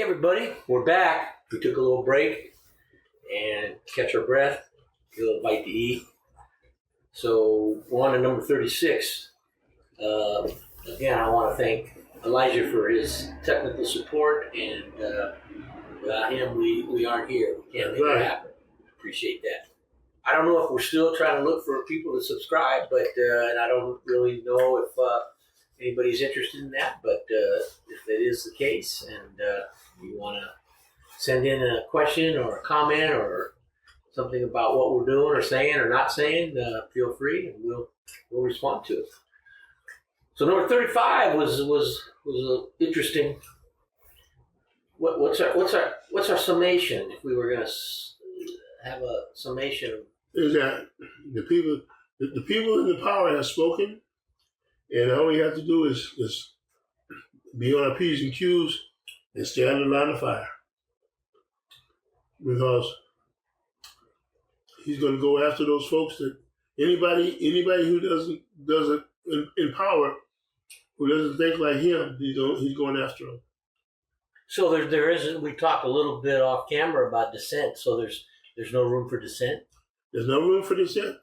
Hey everybody, we're back. We took a little break and catch our breath, get a little bite to eat. So we're on to number 36. Again, I want to thank Elijah for his technical support, and without him, we aren't here. We can't make it happen. Appreciate that. I don't know if we're still trying to look for people to subscribe, but and I don't really know if anybody's interested in that. But if that is the case, and you want to send in a question or a comment or something about what we're doing or saying or not saying, feel free, and we'll respond to it. So number 35 was interesting. What's our summation? If we were going to have a summation, is that the people in the power have spoken, and all we have to do is be on our P's and Q's and stay on the line of fire, because he's going to go after those folks that anybody who doesn't in power, who doesn't think like him, he's going after them. So there isn't. We talked a little bit off camera about dissent. So there's no room for dissent. There's no room for dissent.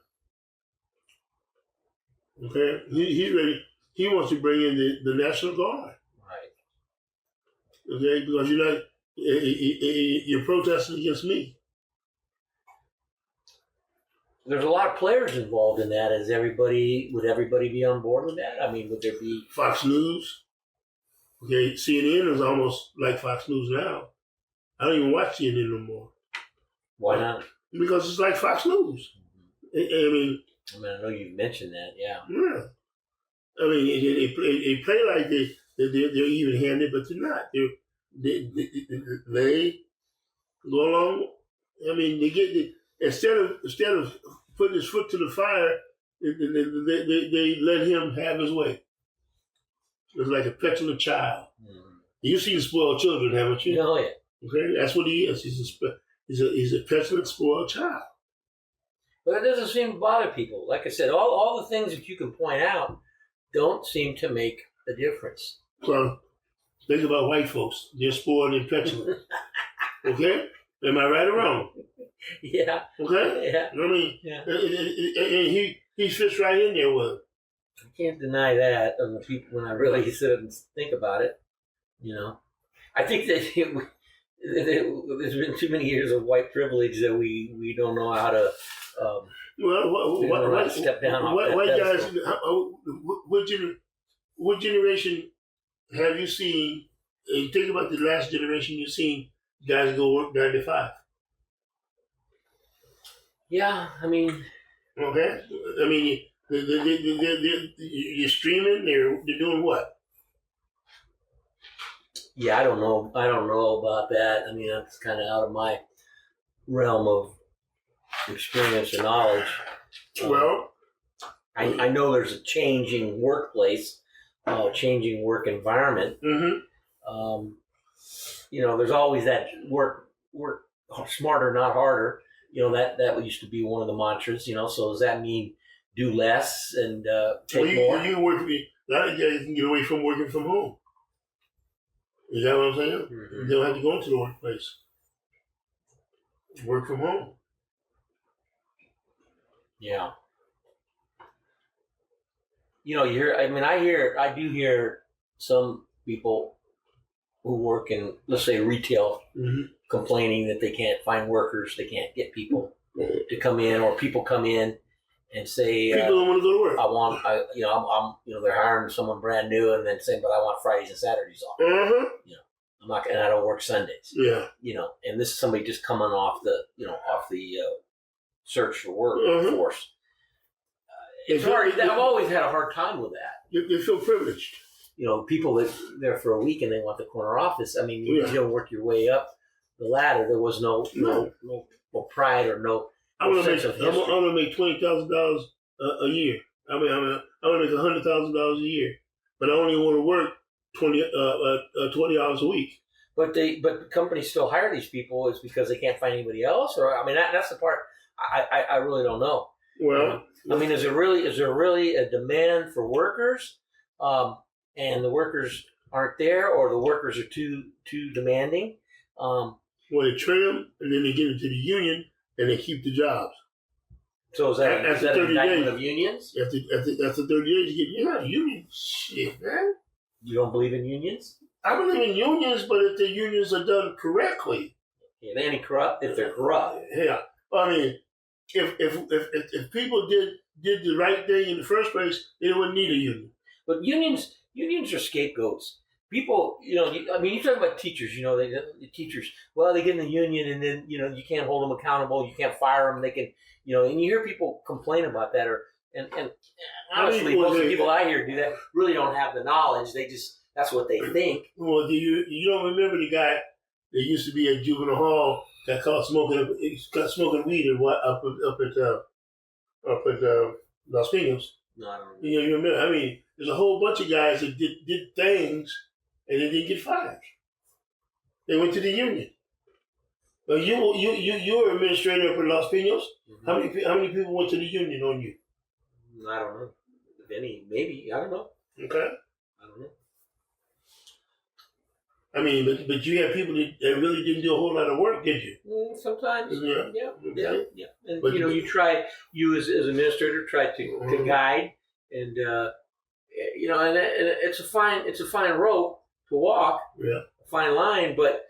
Okay, he's ready. He wants to bring in the National Guard. Right. Okay, because you're protesting against me. There's a lot of players involved in that. Would everybody be on board with that? I mean, would there be Fox News? Okay, CNN is almost like Fox News now. I don't even watch CNN no more. Why not? Because it's like Fox News. I mean, I know you mentioned that. Yeah. Yeah. I mean, they play like they're even-handed, but they're not. They go along. I mean, they get instead of putting his foot to the fire, they let him have his way. It's like a petulant child. Mm-hmm. You've seen spoiled children, haven't you? Oh, yeah. Okay, that's what he is. He's a petulant, spoiled child. But it doesn't seem to bother people. Like I said, all the things that you can point out don't seem to make a difference. So, think about white folks. They're spoiled and petulant. Okay? Am I right or wrong? Yeah. Okay? Yeah. I mean, yeah. And he fits right in there with it. I can't deny that of the people when I really sit and think about it. You know, I think that there's been too many years of white privilege that we don't know how to step down. White guys, what generation have you seen? And think about the last generation you've seen guys go work 9 to 5. Yeah, I mean. Okay, I mean. You're streaming. They're doing what? Yeah, I don't know about that. I mean, that's kind of out of my realm of experience or knowledge. Well, I know there's a changing workplace, changing work environment. Mm-hmm. There's always that work smarter, not harder. That used to be one of the mantras. So does that mean do less and take more? You can work. A lot of guys can get away from working from home. Is that what I'm saying? Mm-hmm. They don't have to go into the workplace. Work from home. Yeah. I do hear some people who work in, let's say, retail, mm-hmm. complaining that they can't find workers, they can't get people to come in, or people come in and say people don't want to go to work. They're hiring someone brand new and then saying, but I want Fridays and Saturdays off. Mm-hmm. I'm not, and I don't work Sundays. Yeah. And this is somebody just coming off the search for work mm-hmm. force. It's hard. I've always had a hard time with that. You feel privileged. People that there for a week and they want the corner office. I mean, you don't work your way up the ladder. There was no pride or no. I'm gonna make $20,000 a year. I'm gonna make $100,000 a year, but I only want to work 20 hours a week. But companies still hire these people is because they can't find anybody else, or that's the part I really don't know. Well, is there really a demand for workers, and the workers aren't there, or the workers are too demanding. Well, they train them, and then they get into the union, and they keep the jobs. So is that After an 30 indictment days. of unions? After 30 days, you're not union. Shit, man. You don't believe in unions? I believe in unions, but if the unions are done correctly. Yeah, they corrupt if they're corrupt. Yeah. I mean, if people did the right thing in the first place, they wouldn't need a union. But unions are scapegoats. People, you talk about teachers. The teachers. Well, they get in the union, and then you can't hold them accountable. You can't fire them. They can, and you hear people complain about that. And honestly, most of the people I hear do that really don't have the knowledge. They just that's what they think. Well, do you don't remember the guy that used to be at juvenile hall that caught smoking weed up at Los Pinos? No, I don't remember. You remember? I mean, there's a whole bunch of guys that did things and they didn't get fired. They went to the union. Well, you're administrator up at Los Pinos. Mm-hmm. How many people went to the union on you? I don't know. If any, maybe, I don't know. Okay. I don't know. I mean, but you had people that really didn't do a whole lot of work, did you? Sometimes, Yeah. yeah. And But you as administrator try to guide, and and it's a fine rope to walk, Yeah. a fine line, but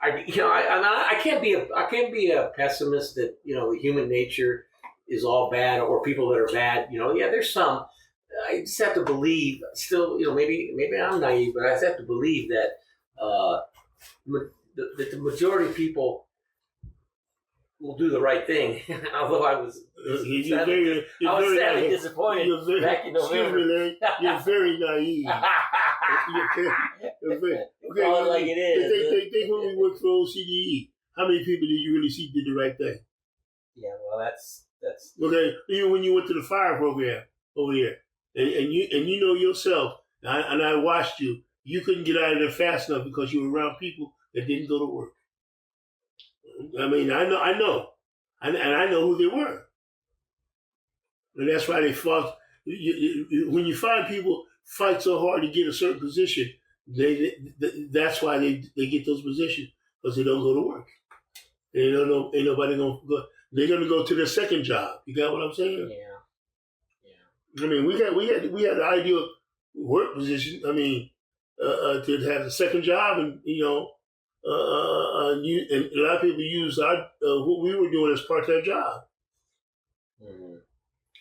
I can't be a pessimist that human nature is all bad or people that are bad. There's some. I just have to believe. Still, maybe I'm naive, but I just have to believe that that the majority of people will do the right thing. Although I was sadly disappointed back in November. You're very naive. Call it like it is. Think when we worked for OCDE, how many people did you really see did the right thing? Yeah, well, that's okay. Even when you went to the fire program over there, and you know yourself, and I watched you, you couldn't get out of there fast enough because you were around people that didn't go to work. I mean, I know, and I know who they were, and that's why they fought. When you find people fight so hard to get a certain position, that's why they get those positions, because they don't go to work. They don't know. Ain't nobody gonna go. They're gonna go to their second job. You got what I'm saying? Yeah. I mean, we had the ideal work position. I mean, to have a second job, and and a lot of people use what we were doing as part-time job. Mm-hmm.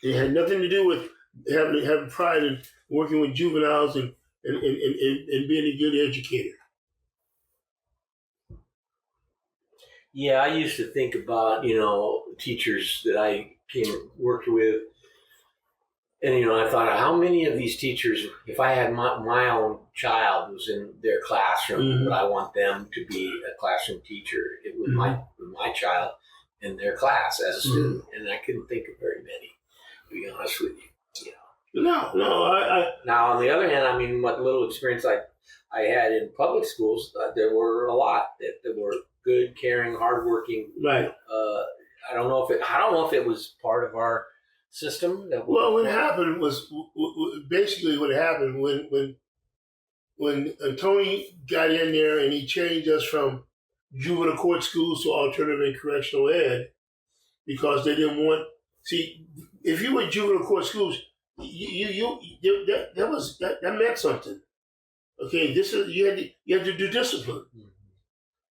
It had nothing to do with having pride in working with juveniles and being a good educator. Yeah, I used to think about teachers that I worked with, and I thought, how many of these teachers, if I had my own child who's in their classroom, would I want them to be a classroom teacher with my child in their class as a student? And I couldn't think of very many, to be honest with you. No. Now, on the other hand, I mean, what little experience I had in public schools, there were a lot that were good, caring, hardworking. Right. I don't know if it was part of our system. Well, what happened was basically what happened when Tony got in there and he changed us from juvenile court schools to alternative and correctional ed, because they didn't want. See, if you were juvenile court schools, that meant something. Okay, you had to do discipline.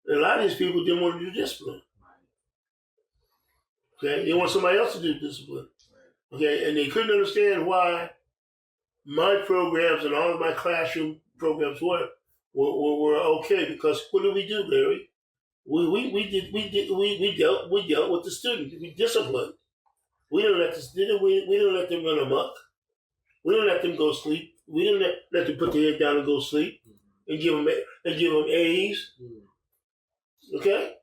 And a lot of these people didn't want to do discipline. Okay, they want somebody else to do discipline. Okay, and they couldn't understand why my programs and all of my classroom programs were okay, because what did we do, Larry? We dealt with the student. We disciplined. We don't let them run amok. We don't let them go sleep. We didn't let them put their head down and go sleep, and give them A's. Okay.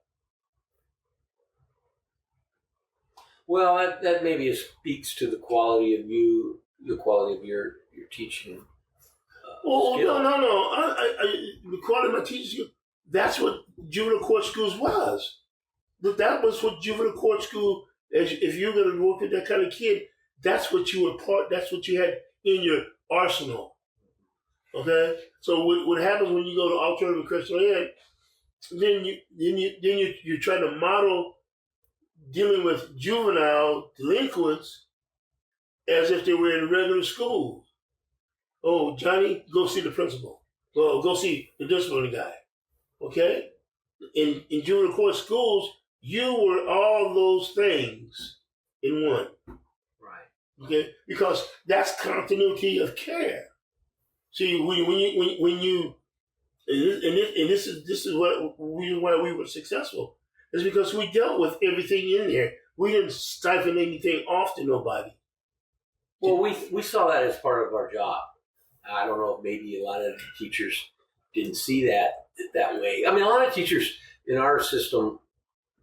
Well, that maybe speaks to the quality of the quality of your teaching. No. I The quality of my teaching, that's what juvenile court schools was. That was what juvenile court school. If you're going to work with that kind of kid, that's what you had in your arsenal. Okay, so what happens when you go to alternative correctional ed? Then you try to model dealing with juvenile delinquents as if they were in regular school. Oh, Johnny, go see the principal. Well, go see the disciplinary guy. Okay, in juvenile court schools, you were all those things in one. Right. Okay, because that's continuity of care. See, when you and this is what why we were successful, is because we dealt with everything in there. We didn't stifle anything off to nobody. Well, we saw that as part of our job. I don't know if maybe a lot of teachers didn't see that way. I mean, a lot of teachers in our system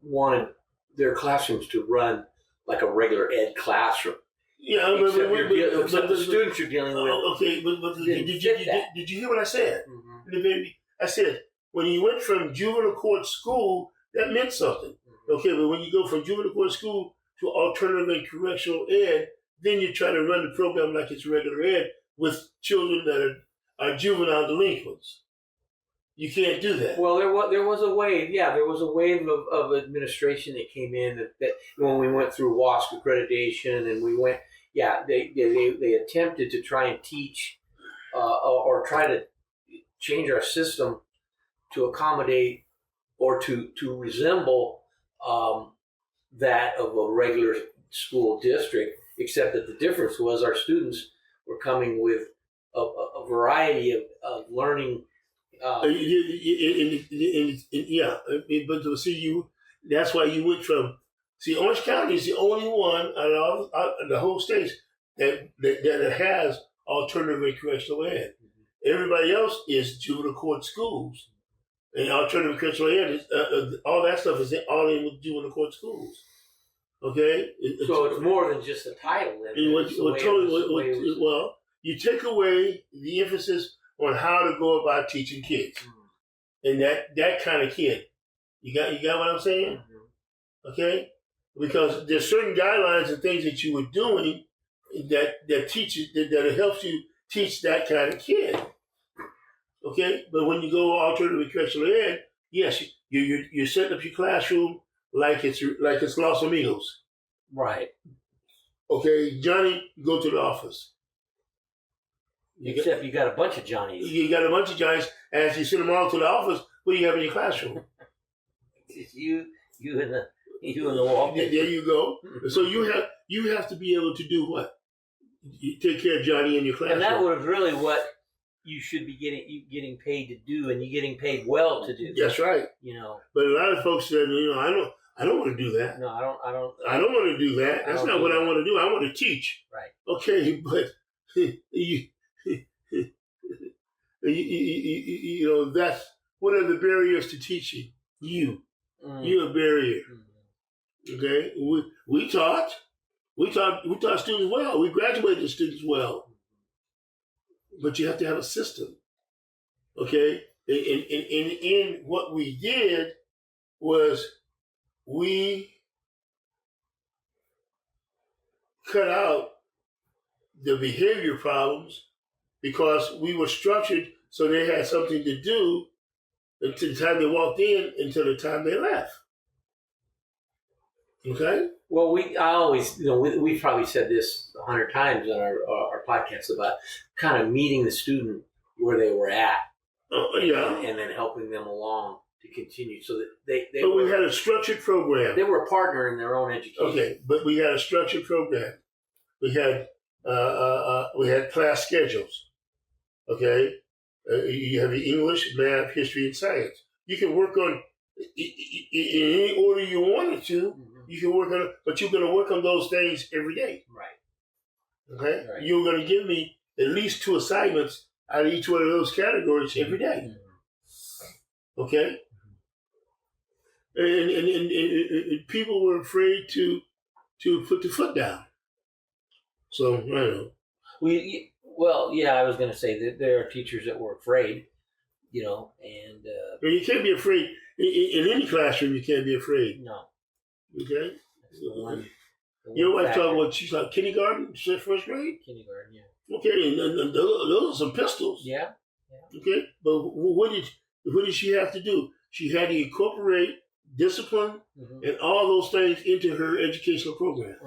wanted their classrooms to run like a regular ed classroom. Yeah, Except the students you're dealing with. Okay, but did you hear what I said? Mm-hmm. I said when you went from juvenile court school, that meant something. Mm-hmm. Okay, but when you go from juvenile court school to alternative and correctional ed, then you try to run the program like it's regular ed with children that are juvenile delinquents. You can't do that. Well, there was a wave. Yeah, there was a wave of administration that came in that when we went through WASC accreditation and we went. Yeah, they attempted to try and teach or try to change our system to accommodate or to resemble that of a regular school district, except that the difference was our students were coming with a variety of learning. But to see you, that's why you went from. See, Orange County is the only one out of the whole state that has alternative and correctional ed. Mm-hmm. Everybody else is juvenile court schools, and alternative and correctional ed is all that stuff is all in with juvenile court schools. Okay, so it's more than just a title. Well, you take away the emphasis on how to go about teaching kids, and that kind of kid. You got what I'm saying? Mm-hmm. Okay. Because there's certain guidelines and things that you were doing that teaches that helps you teach that kind of kid. Okay, but when you go alternative and correctional ed, yes, you're setting up your classroom like it's Los Amigos. Right. Okay, Johnny, go to the office. Except you got a bunch of Johnnies. You got a bunch of Johnnies, and as you send them all to the office, what do you have in your classroom? It's you and the wall. There you go. So you have to be able to do what? You take care of Johnny in your classroom. And that was really what you should be getting paid to do, and you're getting paid well to do. That's right. But a lot of folks said, I don't want to do that. No, I don't want to do that. That's not what I want to do. I want to teach. Right. Okay, but that's what are the barriers to teaching? You're a barrier. Okay, we taught students well. We graduated students well, but you have to have a system. Okay, and what we did was we cut out the behavior problems because we were structured so they had something to do until the time they walked in until the time they left. Okay. Well, I always, we've probably said this 100 times on our podcast about kind of meeting the student where they were at. Yeah. And then helping them along to continue so that they But we had a structured program. They were a partner in their own education. Okay, but we had a structured program. We had class schedules. Okay. You have the English, math, history, and science. You can work on in any order you wanted to. Mm-hmm. You can work on it, but you're going to work on those things every day. Right. Okay. Right. You're going to give me at least 2 assignments out of each one of those categories every day. Mm-hmm. Okay. And people were afraid to put the foot down. So I don't know. Well, yeah, I was going to say that there are teachers that were afraid, and you can't be afraid in any classroom. You can't be afraid. No. Okay. That's the one Your wife talking about she's like kindergarten, she said first grade. Kindergarten, yeah. Okay, and those are some pistols. Yeah. Okay, but what did she have to do? She had to incorporate discipline and all those things into her educational program.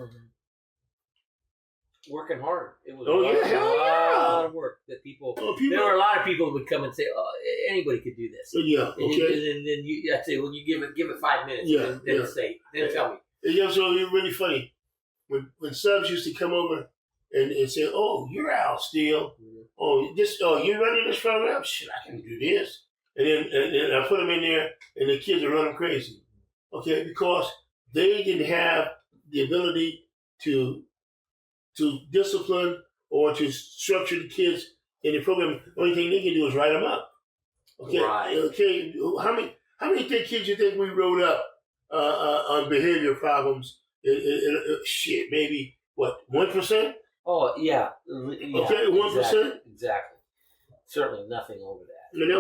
Working hard. It was hell a lot of work that people. There were a lot of people who would come and say, "Oh, anybody could do this." Yeah. Okay. And then I'd say, "Well, you give it 5 minutes." Yeah. Then tell me. Yeah. So it's really funny when subs used to come over and say, "Oh, you're Al Steele. Oh, you're running this program. Shit, I can do this." And then I put them in there, and the kids are running crazy. Okay, because they didn't have the ability to discipline or to structure the kids in the program. The only thing they can do is write them up. Okay. Right. Okay. How many kids you think we wrote up on behavior problems? Shit, maybe what 1%? Oh yeah. Okay, 1%. Exactly. Certainly nothing over that. And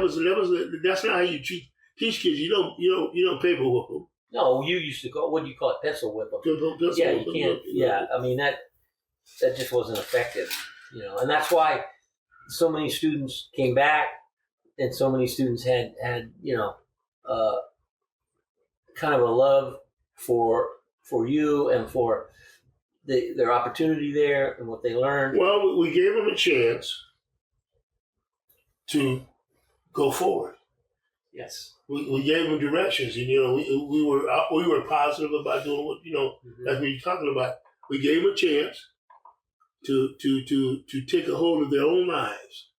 that's not how you teach kids. You don't paper whoop them. No, you used to go. What do you call it? Pencil whip them. You can't. Yeah, I mean that just wasn't effective, and that's why so many students came back, and so many students had kind of a love for you and for their opportunity there and what they learned. Well, we gave them a chance to go forward. Yes. We gave them directions, and we were positive about doing what that's what you're talking about. We gave them a chance to take a hold of their own lives.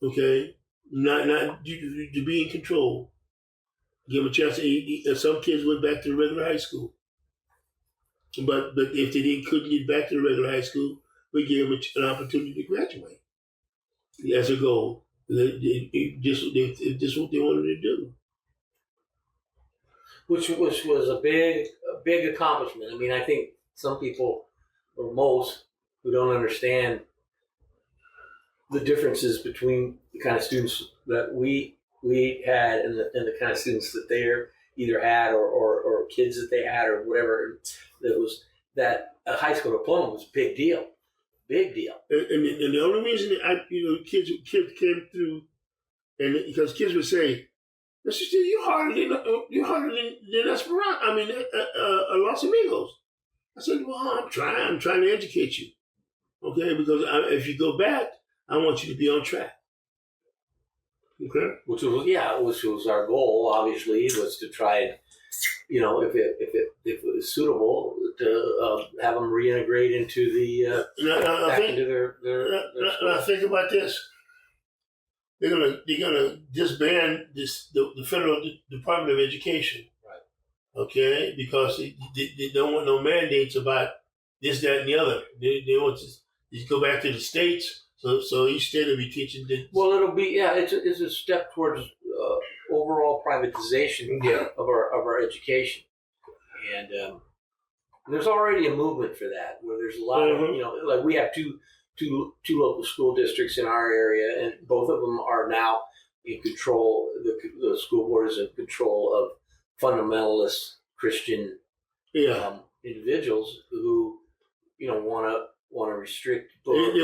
Okay, not to be in control. Give them a chance. Some kids went back to the regular high school, but if they couldn't get back to the regular high school, we gave them an opportunity to graduate as a goal. Just what they wanted to do, which was a big accomplishment. I mean, I think some people, or most, who don't understand the differences between the kind of students that we had and the kind of students that they either had or kids that they had or whatever, that a high school diploma was a big deal. Big deal. And the only reason that kids came through, and because kids would say, "Mr. Steele, you're harder than Esperanza. I mean, Los Amigos." I said, "Well, I'm trying to educate you, okay? Because if you go back, I want you to be on track." Okay. Which was our goal. Obviously, was to try and, if it was suitable, to have them reintegrate into the into their Now think about this. They're gonna disband the Federal Department of Education, right? Okay, because they don't want no mandates about this, that, and the other. They want to go back to the states. So each state will be teaching. Well, it'll be it's a step towards overall privatization of our education, and there's already a movement for that. Where there's a lot of like we have two local school districts in our area, and both of them are now in control. The school board is in control of fundamentalist Christian individuals who want to restrict books. They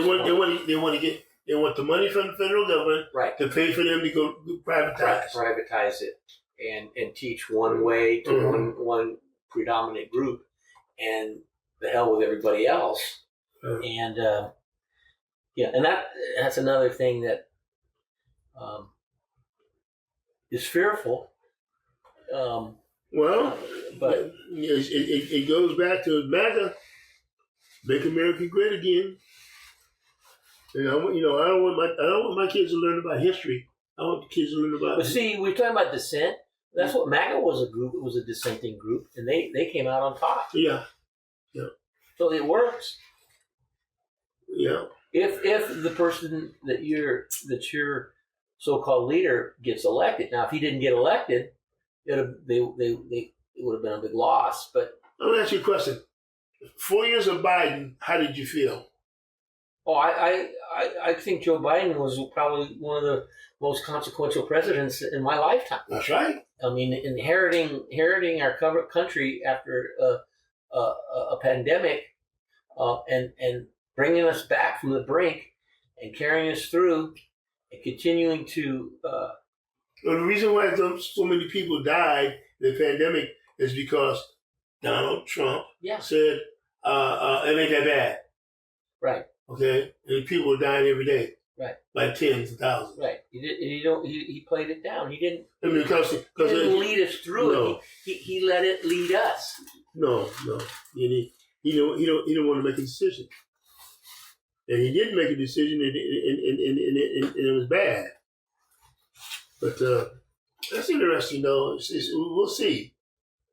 want the money from the federal government to pay for them to go privatize. Privatize it and teach one way to one predominant group, and the hell with everybody else. And and that's another thing that is fearful. But it goes back to MAGA. Make America great again. And I don't want my kids to learn about history. I want the kids to learn about. But see, we're talking about dissent. That's what MAGA was a group. It was a dissenting group, and they came out on top. Yeah. So it works. Yeah. If the person that your so-called leader gets elected, now if he didn't get elected, it would have been a big loss. But let me ask you a question. 4 years of Biden, how did you feel? Oh, I think Joe Biden was probably one of the most consequential presidents in my lifetime. That's right. I mean, inheriting our country after a pandemic, and bringing us back from the brink and carrying us through and continuing to. Well, the reason why so many people died in the pandemic is because Donald Trump said it ain't that bad. Right. Okay, and people are dying every day. Right. By tens of thousands. Right. He played it down. He didn't. I mean, because he didn't lead us through no. it. He let it lead us. No. He don't want to make a decision, and he did make a decision, and it was bad. But that's interesting, though. We'll see.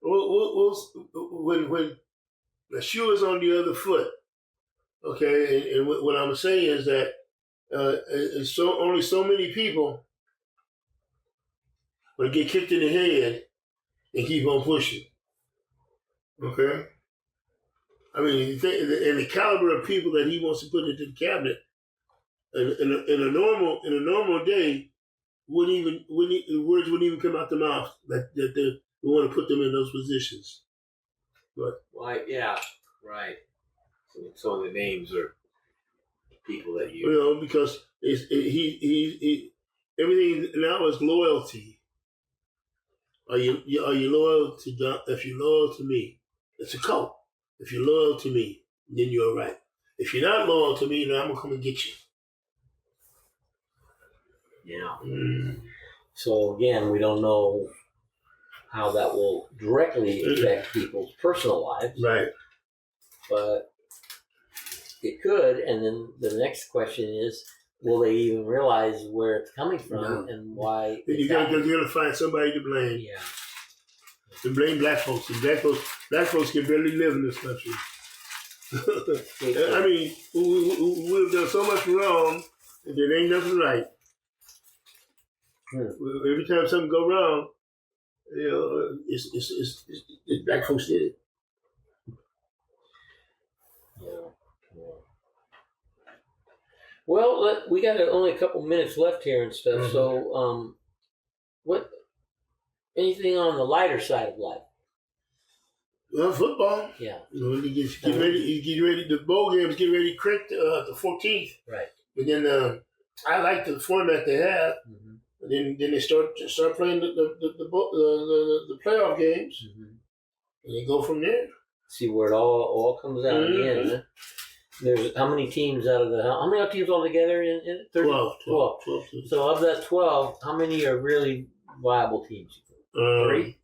We'll when the shoe is on the other foot. Okay, and what I'm saying is that it's only so many people will get kicked in the head and keep on pushing. Okay, I mean, and the caliber of people that he wants to put into the cabinet in a normal day words wouldn't even come out the mouth that they want to put them in those positions. But yeah, right. Some of the names are people that because he everything now is loyalty. Are you loyal to God? If you're loyal to me, it's a cult. If you're loyal to me, then you're right. If you're not loyal to me, then I'm gonna come and get you. Yeah. Mm. So again, we don't know how that will directly affect people's personal lives. Right. But it could, and then the next question is, will they even realize where it's coming from and why? You're gonna find somebody to blame. Yeah. To blame black folks. And black folks can barely live in this country. I mean, we've done so much wrong, and there ain't nothing right. Every time something go wrong, it's black folks did it. Well, we got only a couple minutes left here and stuff. Mm-hmm. So, anything on the lighter side of life? Well, football. Yeah. You get ready. The bowl games get ready. Crank the 14th. Right. But then I like the format they have. Mm-hmm. And then they start playing the playoff games, and they go from there. See where it all comes out in the end. Huh? There's how many teams out of how many teams altogether in it? 12. So of that 12, how many are really viable teams? 3,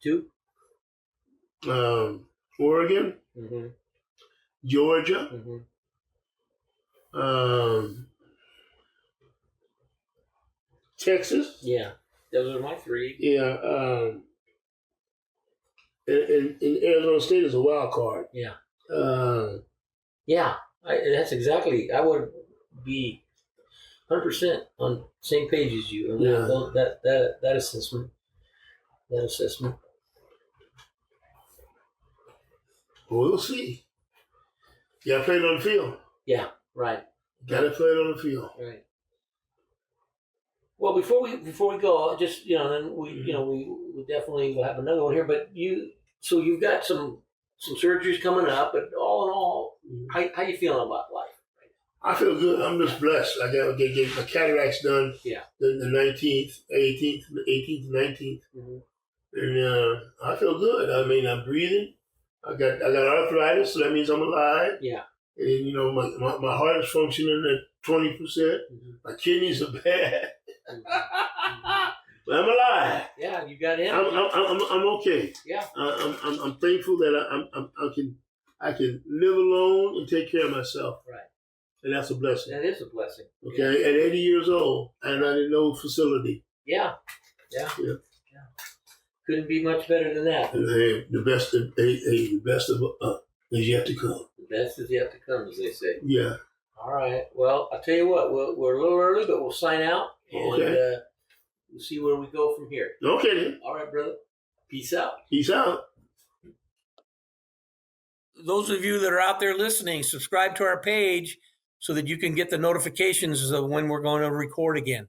2. Oregon, Georgia, Texas. Yeah, those are my 3. Yeah, and Arizona State is a wild card. Yeah. Yeah, that's exactly. I would be 100% on the same page as you. That assessment. That assessment. Well, we'll see. You gotta play it on the field. Yeah, right. Gotta play it on the field. Right. Well, before we go, just then we definitely will have another one here. But so you've got some surgeries coming up, but all in all, how you feeling about life? I feel good. I'm just blessed. I got to get my cataracts done. Yeah. The 19th, 18th, 19th, and I feel good. I mean, I'm breathing. I got arthritis, so that means I'm alive. Yeah. And my heart is functioning at 20%. My kidneys are bad. But I'm alive. Yeah, you got him. I'm okay. Yeah. I'm thankful that I can live alone and take care of myself. Right. And that's a blessing. That is a blessing. Okay. Yeah. At 80 years old, and I'm in no facility. Yeah. Couldn't be much better than that. And the best is yet to come. The best is yet to come, as they say. Yeah. All right. Well, I'll tell you what. We're a little early, but we'll sign out. And, okay. We'll see where we go from here. Okay then. All right, brother. Peace out. Peace out. Those of you that are out there listening, subscribe to our page so that you can get the notifications of when we're going to record again.